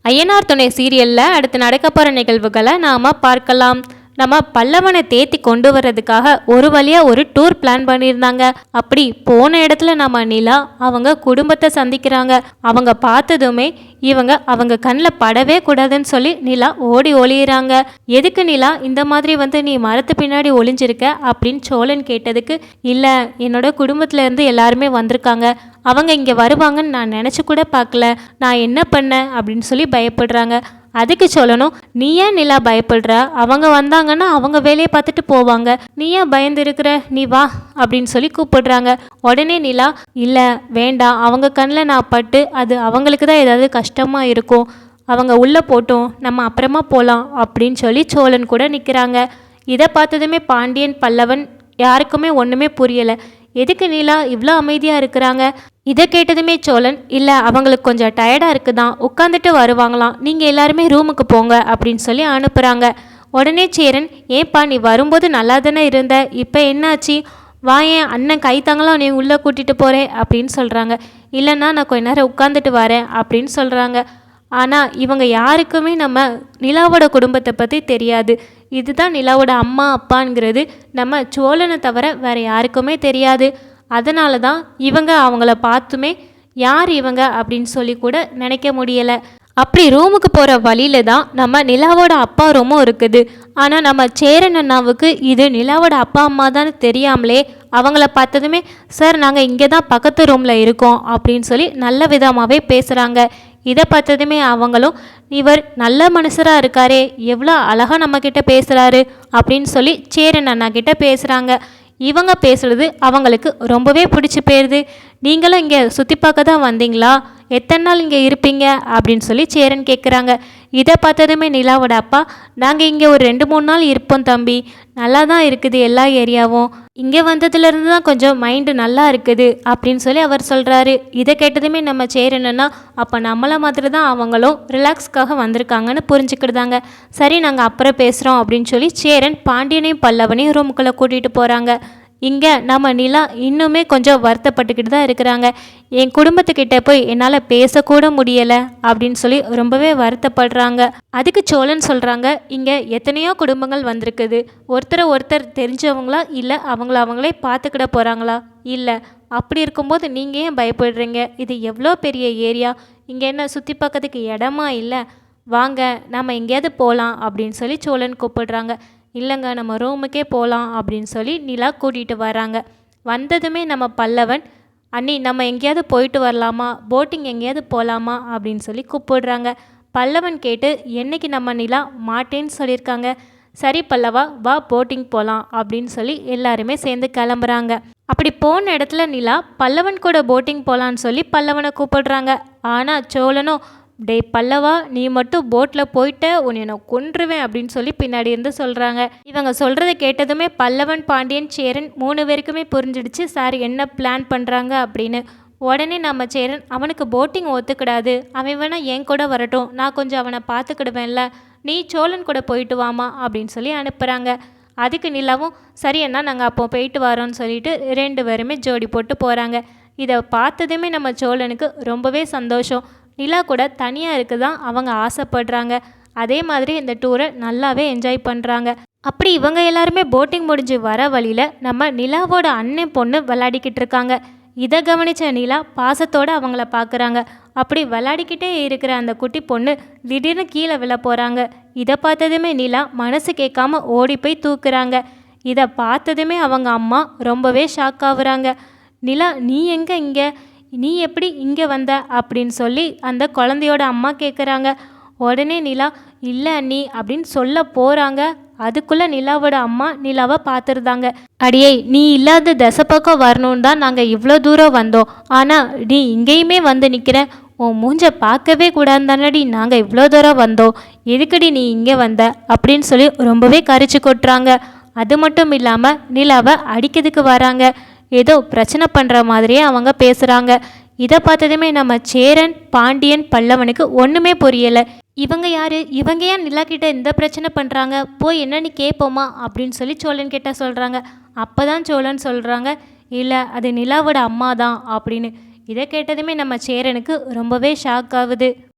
ஐயனார் துணை சீரியலில் அடுத்து நடக்க போகிற நிகழ்வுகளை நாம் பார்க்கலாம். நம்ம பல்லவனை தேத்தி கொண்டு வர்றதுக்காக ஒரு வழியாக ஒரு டூர் பிளான் பண்ணியிருந்தாங்க. அப்படி போன இடத்துல நம்ம நிலா அவங்க குடும்பத்தை சந்திக்கிறாங்க. அவங்க பார்த்ததுமே இவங்க அவங்க கண்ணில் படவே கூடாதுன்னு சொல்லி நிலா ஓடி ஒளியிறாங்க. எதுக்கு நிலா இந்த மாதிரி நீ மரத்து பின்னாடி ஒளிஞ்சிருக்க அப்படின்னு சோழன் கேட்டதுக்கு, இல்லை என்னோட குடும்பத்துல இருந்து எல்லாருமே வந்திருக்காங்க, அவங்க இங்கே வருவாங்கன்னு நான் நினச்சி கூட பார்க்கல, நான் என்ன பண்ணேன் அப்படின்னு சொல்லி பயப்படுறாங்க. அதுக்கு சொல்லணும், நீ ஏன் நிலா பயப்படுற, அவங்க வந்தாங்கன்னா அவங்க வேலையை பார்த்துட்டு போவாங்க, நீ ஏன் பயந்து இருக்கிற, நீ வா அப்படின்னு சொல்லி கூப்பிடுறாங்க. உடனே நிலா, இல்லை வேண்டாம், அவங்க கண்ணில் நான் பட்டு அது அவங்களுக்கு தான் ஏதாவது கஷ்டமாக இருக்கும், அவங்க உள்ளே போட்டோம், நம்ம அப்புறமா போகலாம் அப்படின்னு சொல்லி சோழன் கூட நிற்கிறாங்க. இதை பார்த்ததுமே பாண்டியன் பல்லவன் யாருக்குமே ஒன்றுமே புரியலை. எதுக்கு நிலா இவ்வளோ அமைதியாக இருக்கிறாங்க? இதை கேட்டதுமே சோழன், இல்லை அவங்களுக்கு கொஞ்சம் டயர்டாக இருக்குதான், உட்காந்துட்டு வருவாங்களாம், நீங்கள் எல்லாருமே ரூமுக்கு போங்க அப்படின்னு சொல்லி அனுப்புகிறாங்க. உடனே சேரன், ஏன்பா நீ வரும்போது நல்லா தானே இருந்த, இப்போ என்னாச்சு, வா ஏன் அண்ணன் கைத்தாங்களாம் நீ உள்ளே கூட்டிகிட்டு போகிறேன் அப்படின்னு சொல்கிறாங்க. இல்லைன்னா நான் கொஞ்ச நேரம் உட்காந்துட்டு வரேன் அப்படின்னு சொல்கிறாங்க. ஆனால் இவங்க யாருக்குமே நம்ம நிலாவோட குடும்பத்தை பற்றி தெரியாது. இதுதான் நிலாவோட அம்மா அப்பாங்கிறது நம்ம சோழனை தவிர வேறு யாருக்குமே தெரியாது. அதனால தான் இவங்க அவங்கள பார்த்துமே யார் இவங்க அப்படின்னு சொல்லி கூட நினைக்க முடியலை. அப்படி ரூமுக்கு போகிற வழியில தான் நம்ம நிலாவோட அப்பா ரூமும் இருக்குது. ஆனால் நம்ம சேரன் அண்ணாவுக்கு இது நிலாவோட அப்பா அம்மா தான் தெரியாமலே அவங்கள பார்த்ததுமே, சார் நாங்கள் இங்கே தான் பக்கத்து ரூமில் இருக்கோம் அப்படின்னு சொல்லி நல்ல விதமாகவே பேசுகிறாங்க. இதை பார்த்ததுமே அவங்களும், இவர் நல்ல மனுஷராக இருக்காரே, எவ்வளோ அழகாக நம்மக்கிட்ட பேசுகிறாரு அப்படின்னு சொல்லி சேரன் அண்ணா கிட்ட பேசுகிறாங்க. இவங்க பேசுகிறது அவங்களுக்கு ரொம்பவே பிடிச்சி போயிடுது. நீங்களும் இங்கே சுற்றி பார்க்க தான் வந்தீங்களா, எத்தனை நாள் இங்கே இருப்பீங்க அப்படின்னு சொல்லி சேரன் கேட்குறாங்க. இதை பார்த்ததுமே நிலாவோட அப்பா, நாங்கள் இங்கே ஒரு 2-3 நாள் இருப்போம் தம்பி, நல்லா தான் இருக்குது எல்லா ஏரியாவும், இங்கே வந்ததுலேருந்து தான் கொஞ்சம் மைண்டு நல்லா இருக்குது அப்படின்னு சொல்லி அவர் சொல்கிறாரு. இதை கேட்டதுமே நம்ம சேரன்னா, அப்போ நம்மளை மாதிரி தான் அவங்களும் ரிலாக்ஸ்க்காக வந்திருக்காங்கன்னு புரிஞ்சுக்கிடுதாங்க. சரி நாங்கள் அப்புறம் பேசுகிறோம் அப்படின்னு சொல்லி சேரன் பாண்டியனையும் பல்லவனையும் ரூமுக்குள்ளே கூட்டிகிட்டு போகிறாங்க. இங்கே நம்ம நிலா இன்னுமே கொஞ்சம் வருத்தப்பட்டுக்கிட்டு தான் இருக்கிறாங்க. என் குடும்பத்துக்கிட்ட போய் என்னால் பேசக்கூட முடியலை அப்படின்னு சொல்லி ரொம்பவே வருத்தப்படுறாங்க. அதுக்கு சோழன் சொல்கிறாங்க, இங்கே எத்தனையோ குடும்பங்கள் வந்திருக்குது, ஒருத்தர் தெரிஞ்சவங்களா இல்லை அவங்களே பார்த்துக்கிட போகிறாங்களா, இல்லை அப்படி இருக்கும்போது நீங்கள் ஏன் பயப்படுறீங்க, இது எவ்வளோ பெரிய ஏரியா, இங்கே என்ன சுற்றி பார்க்கறதுக்கு இடமா இல்லை, வாங்க நம்ம எங்கேயாவது போகலாம் அப்படின்னு சொல்லி சோழன் கூப்பிடுறாங்க. இல்லைங்க நம்ம ரூமுக்கே போகலாம் அப்படின்னு சொல்லி நிலா கூட்டிகிட்டு வராங்க. வந்ததுமே நம்ம பல்லவன், அண்ணி நம்ம எங்கேயாவது போயிட்டு வரலாமா, போட்டிங் எங்கேயாவது போகலாமா அப்படின்னு சொல்லி கூப்பிடுறாங்க. பல்லவன் கேட்டு, என்னைக்கு நம்ம நிலா மாட்டேன்னு சொல்லியிருக்காங்க, சரி பல்லவா வா போட்டிங் போகலாம் அப்படின்னு சொல்லி எல்லாருமே சேர்ந்து கிளம்புறாங்க. அப்படி போன இடத்துல நிலா பல்லவன் கூட போட்டிங் போகலான்னு சொல்லி பல்லவனை கூப்பிடுறாங்க. ஆனால் சோழனும், டே பல்லவா நீ மட்டும் போட்டில் போயிட்ட உன்னை நான் கொன்றுவேன் அப்படின்னு சொல்லி பின்னாடி இருந்து சொல்கிறாங்க. இவங்க சொல்கிறத கேட்டதுமே பல்லவன் பாண்டியன் சேரன் 3 பேருக்குமே புரிஞ்சிடுச்சு சார் என்ன பிளான் பண்ணுறாங்க அப்படின்னு. உடனே நம்ம சேரன், அவனுக்கு போட்டிங் ஒத்துக்கிடாது, அவன் வேணால் என் கூட வரட்டும், நான் கொஞ்சம் அவனை பார்த்துக்கிடுவேன்ல, நீ சோழன் கூட போயிட்டு வாமா அப்படின்னு சொல்லி அனுப்புகிறாங்க. அதுக்கு நிலாவும், சரி அண்ணா நாங்கள் அப்போ போயிட்டு வரோன்னு சொல்லிட்டு 2 பேருமே ஜோடி போட்டு போகிறாங்க. இதை பார்த்ததுமே நம்ம சோழனுக்கு ரொம்பவே சந்தோஷம். நிலா கூட தனியாக இருக்க தான் அவங்க ஆசைப்படுறாங்க. அதே மாதிரி இந்த டூரை நல்லாவே என்ஜாய் பண்ணுறாங்க. அப்படி இவங்க எல்லாருமே போட்டிங் முடிஞ்சு வர வழியில் நம்ம நிலாவோட அண்ணன் பொண்ணு விளையாடிக்கிட்டு இருக்காங்க. இதை கவனித்த நிலா பாசத்தோடு அவங்கள பார்க்குறாங்க. அப்படி விளையாடிக்கிட்டே இருக்கிற அந்த குட்டி பொண்ணு திடீர்னு கீழே விழ போகிறாங்க. இதை பார்த்ததுமே நிலா மனசு கேட்காம ஓடி போய் தூக்குறாங்க. இதை பார்த்ததுமே அவங்க அம்மா ரொம்பவே ஷாக் ஆகுறாங்க. நிலா நீ எங்கே இங்கே, நீ எப்படி இங்கே வந்த அப்படின்னு சொல்லி அந்த குழந்தையோட அம்மா கேட்குறாங்க. உடனே நிலா, இல்லை அண்ணி அப்படின்னு சொல்ல போகிறாங்க. அதுக்குள்ளே நிலாவோட அம்மா நிலாவை பார்த்துருந்தாங்க. அடியே நீ இல்லாத தசை பக்கம் வரணுன்னு தான் நாங்கள் இவ்வளோ தூரம் வந்தோம், ஆனால் நீ இங்கேயுமே வந்து நிற்கிற, உன் மூஞ்ச பார்க்கவே கூடாது தானடி நாங்கள் இவ்வளோ தூரம் வந்தோம், எதுக்கடி நீ இங்கே வந்த அப்படின்னு சொல்லி ரொம்பவே கரிச்சு கொட்டுறாங்க. அது மட்டும் இல்லாமல் நிலாவை அடிக்கிறதுக்கு வராங்க. ஏதோ பிரச்சனை பண்ணுற மாதிரியே அவங்க பேசுகிறாங்க. இதை பார்த்ததுமே நம்ம சேரன் பாண்டியன் பல்லவனுக்கு ஒன்றுமே புரியலை. இவங்க யார், இவங்க ஏன் நிலா கிட்ட இந்த பிரச்சனை பண்ணுறாங்க, போய் என்னன்னு கேட்போமா அப்படின்னு சொல்லி சோழன் கிட்ட சொல்கிறாங்க. அப்போ தான் சோழன் சொல்கிறாங்க, இல்லை அது நிலாவோட அம்மா தான் அப்படின்னு. இதை கேட்டதுமே நம்ம சேரனுக்கு ரொம்பவே ஷாக் ஆகுது.